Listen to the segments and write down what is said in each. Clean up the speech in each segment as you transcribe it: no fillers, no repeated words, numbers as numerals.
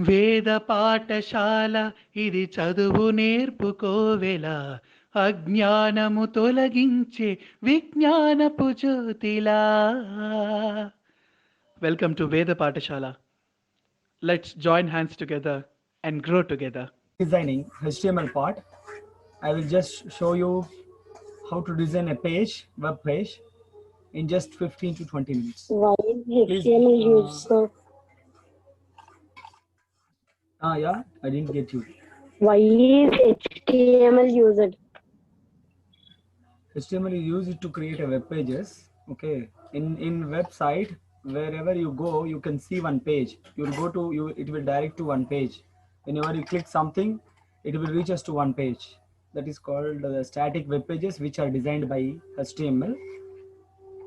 వేద పాఠశాల ఇది చదువు నేర్పుకోవెల అజ్ఞానము తొలగించే విజ్ఞానపు జ్యోతిలా. వెల్కమ్ టు వేద పాఠశాల. Let's join hands together and grow together. Designing HTML part, I will just show you how to design a page, web page, in just 15 to 20 minutes. Why is Please, HTML used, sir? Yeah, I didn't get you. Why is HTML used? HTML is used to create a web pages. Okay, in website, wherever you go, you can see one page. You'll go to you, it will direct to one page. Whenever you click something, it will reach us to one page. That is called the static web pages, which are designed by HTML.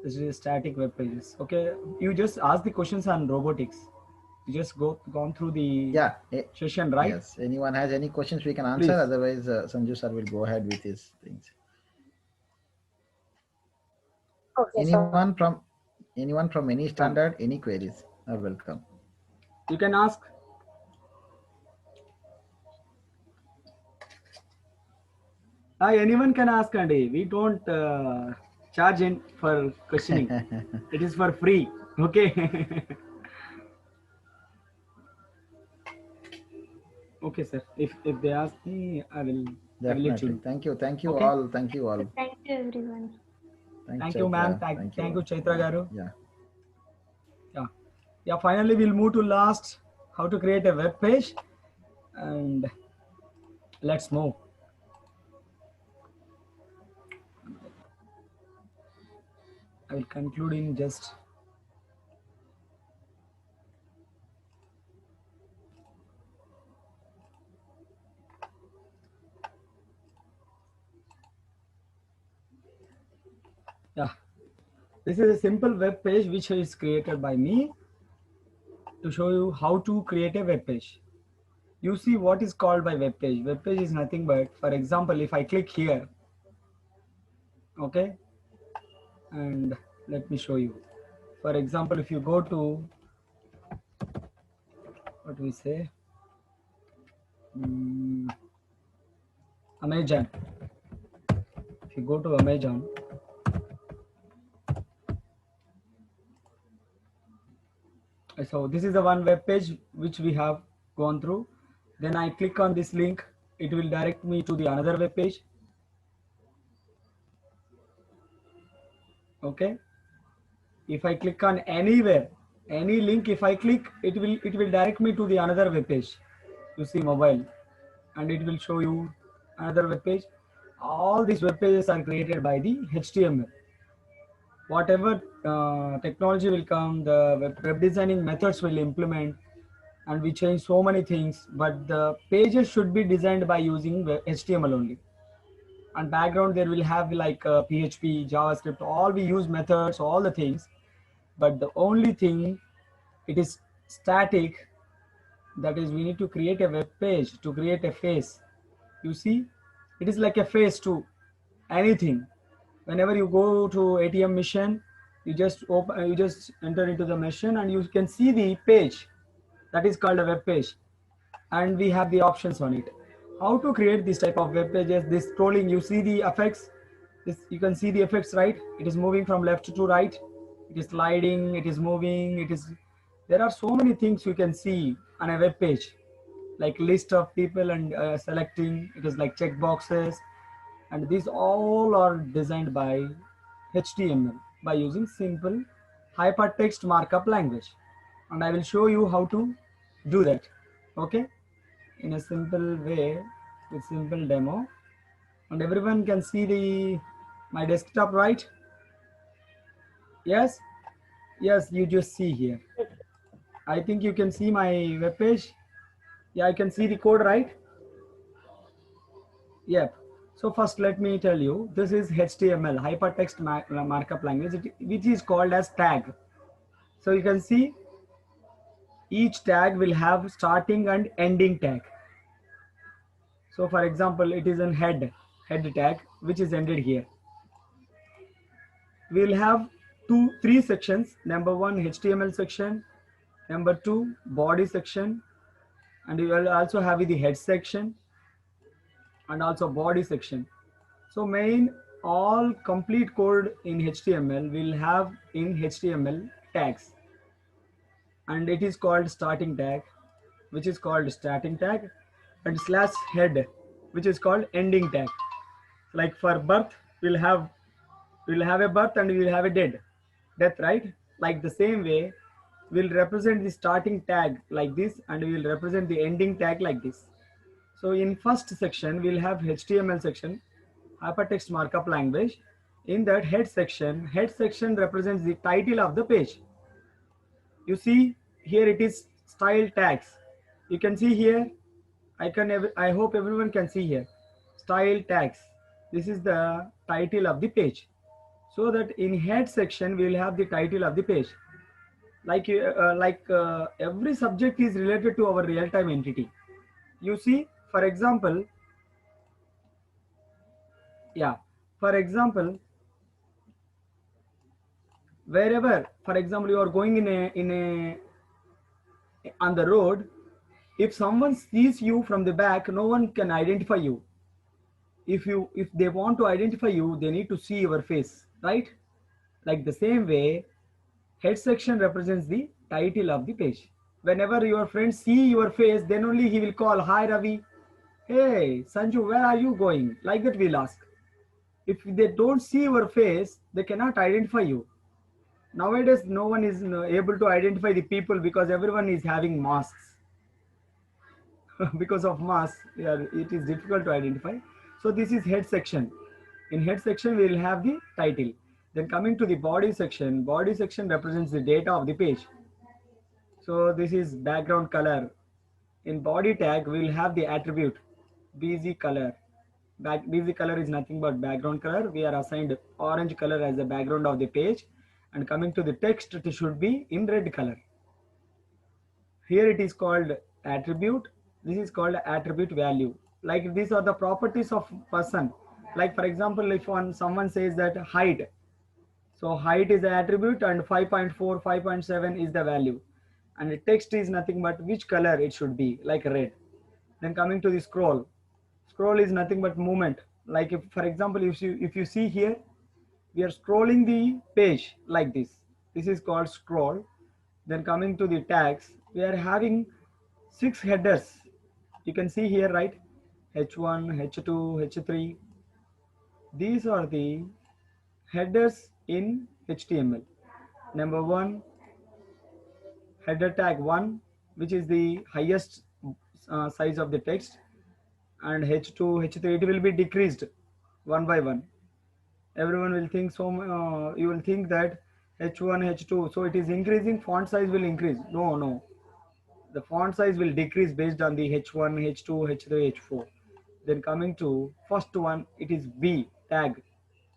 This is static web pages. Okay, you just ask the questions on robotics. You just gone through the session, right? Yes. Anyone has any questions, we can answer. Please. Otherwise, Sanju sir will go ahead with his things. Okay, Anyone from any standard, any queries are welcome. You can ask. Anyone can ask, Andy. We don't charge in for questioning. It is for free. Okay. Okay, sir. If they ask me, I will let you know. Thank you Okay. all. Thank you all. Thank you, everyone. Thank you, ma'am. Thank you, Chaitra Garu. Yeah. Yeah. Finally, we'll move to last, how to create a web page, and let's move. I will conclude in just. Yeah, this is a simple web page which is created by me to show you how to create a web page. You see what is called by web page. Web page is nothing but, for example, if I click here, okay, and let me show you. For example, if you go to, what we say, Amazon. If you go to Amazon, so this is the one web page which we have gone through. Then I click on this link, it will direct me to the another web page. Okay, if I click on anywhere, any link, if I click, it will direct me to the another web page. You see mobile, and it will show you another web page. All these web pages are created by the HTML. Whatever technology will come, the web designing methods will implement, and we change so many things, but the pages should be designed by using HTML only. And background there will have like PHP, JavaScript, all we use methods, all the things, but the only thing, it is static. That is, we need to create a web page to create a face. You see, it is like a face to anything. Whenever you go to ATM machine, you just open, you just enter into the machine, and you can see the page. That is called a web page, and we have the options on it. How to create this type of web pages? This scrolling, you see the effects. This, you can see the effects, right? It is moving from left to right. It is sliding. It is moving. It is. There are so many things you can see on a web page, like list of people and selecting. It is like check boxes, and these all are designed by HTML by using simple hypertext markup language. And I will show you how to do that. Okay, in a simple way with simple demo, and everyone can see the my desktop, right? Yes, you just see here. I think you can see my web page. Yeah, I can see the code, right? Yep. So first let me tell you, this is HTML, hypertext markup language, which is called as tag. So you can see each tag will have starting and ending tag. So for example, it is an head tag, which is ended here. We'll have three sections. Number one, HTML section. Number two, body section. and you will also have the head section and also body section. So main all complete code in HTML will have in HTML tags, and it is called starting tag, which is called starting tag, and slash head, which is called ending tag. Like for birth, we'll have a birth and we'll have a death, right? Like the same way, we'll represent the starting tag like this, and we'll represent the ending tag like this. So in first section, we'll have HTML section, hypertext markup language. In that head section represents the title of the page. You see here it is style tags. You can see here, I hope everyone can see here, style tags. This is the title of the page. So that in head section, we will have the title of the page. Every subject is related to our real-time entity. You see, for example, wherever, for example, you are going on the road, if someone sees you from the back, no one can identify you. If they want to identify you, they need to see your face, right? Like the same way, head section represents the title of the page. Whenever your friends see your face, then only he will call, "Hi Ravi, hey Sanju, where are you going?" Like that we'll ask. If they don't see your face, they cannot identify you. Nowadays, no one is able to identify the people because everyone is having masks. Because of masks, it is difficult to identify. So this is head section. In head section, we will have the title. Then coming to the body section represents the data of the page. So this is background color. In body tag, we will have the attribute BZ color. BZ color is nothing but background color. We are assigned orange color as the background of the page. And coming to the text, it should be in red color. Here it is called attribute. This is called attribute value. Like these are the properties of person. Like for example, if someone says that height, so height is the attribute and 5.4, 5.7 is the value. And the text is nothing but which color it should be, like red. Then coming to the scroll. Scroll is nothing but movement. Like if, for example, if you see here, we are scrolling the page like this. This is called scroll. Then coming to the tags, we are having 6 headers. You can see here, right? H1, H2, H3. These are the headers in HTML. Number 1, header tag 1, which is the highest size of the text, and H2, H3, it will be decreased one by one. Everyone will think so. You will think that H1, H2, so it is increasing, font size will increase. No, the font size will decrease based on the H1, H2, H3, H4. Then coming to first one, it is B tag.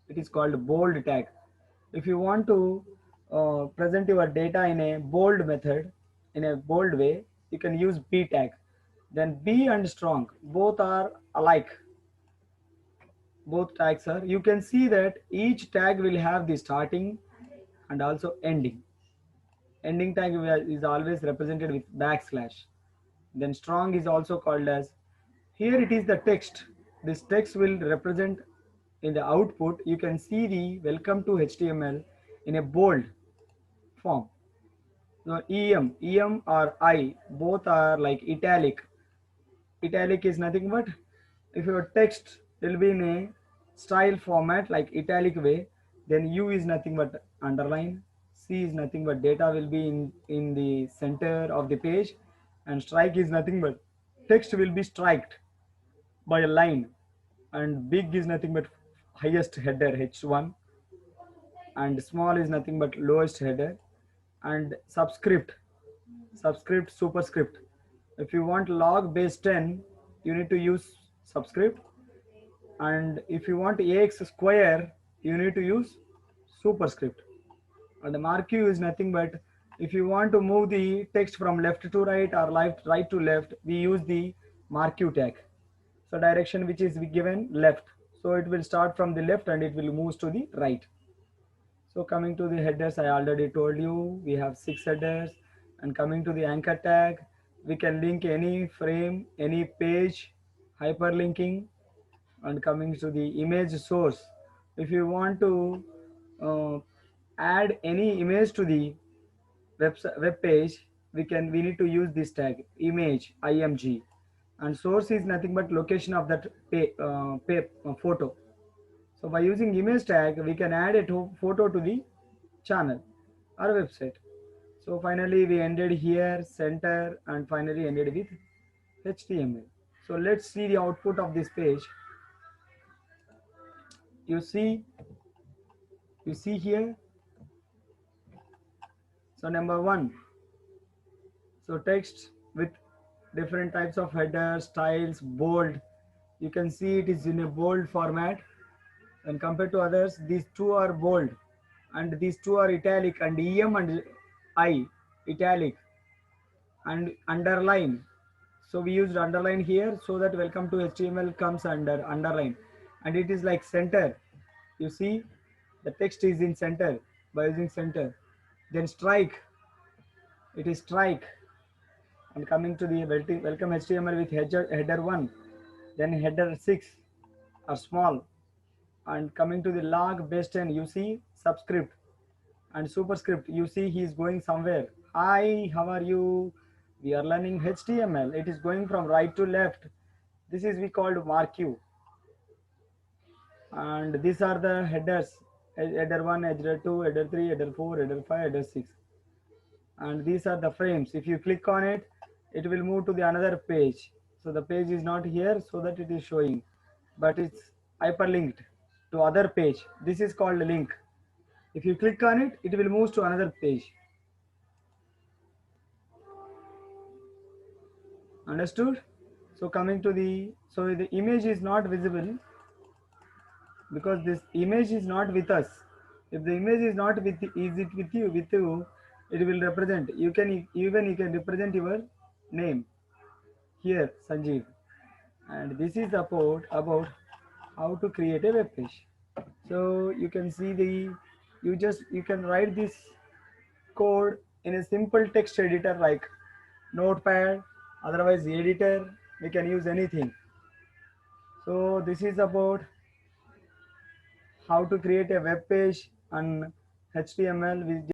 It is called bold tag. If you want to present your data in a bold method, in a bold way, you can use B tag. Then B and strong, both are alike. Both tags are, you can see that each tag will have the starting and also ending. Ending tag is always represented with backslash. Then strong is also called as, here it is the text. This text will represent in the output. You can see the welcome to HTML in a bold form. Now EM or I, both are like italic. Italic is nothing but if your text will be in a style format like italic way, then U is nothing but underline, C is nothing but data will be in the center of the page, and strike is nothing but text will be striked by a line, and big is nothing but highest header H1, and small is nothing but lowest header, and superscript. If you want log base 10, you need to use subscript, and if you want ax square, you need to use superscript. And the marque is nothing but if you want to move the text from left to right or right to left, we use the marque tag. So direction which is given left, so it will start from the left and it will move to the right. So coming to the headers, I already told you we have 6 headers. And coming to the anchor tag, We can link any frame, any page, hyperlinking, and coming to the image source. If you want to uh, add any image to the web page, we need to use this tag image img, and source is nothing but location of that photo. So by using image tag, we can add a photo to the channel or website. So finally we ended here, center, and finally ended with HTML. So let's see the output of this page. You see here. So number one, so text with different types of headers, styles, bold. You can see it is in a bold format, and compared to others, these two are bold, and these two are italic, and em and I italic, and underline. So we used underline here so that welcome to HTML comes under underline, and it is like center. You see the text is in center by using center. Then strike, it is strike. And coming to the welcome HTML with header 1, then header 6 are small, and coming to the log base 10, you see subscript and superscript. You see he is going somewhere. Hi, how are you? We are learning HTML. It is going from right to left. This is we called marquee, and these are the headers: header 1, header 2, header 3, header 4, header 5, header 6. And these are the frames. If you click on it, it will move to the another page. So the page is not here so that it is showing, but it's hyperlinked to other page. This is called link. If you click on it, it will move to another page. Understood? So coming to the image is not visible because this image is not with us. If the image is not with you, it will represent. You can represent your name here, Sanjeev. And this is about how to create a web page. So you can see you can write this code in a simple text editor like Notepad, otherwise editor, we can use anything. So this is about how to create a web page on HTML with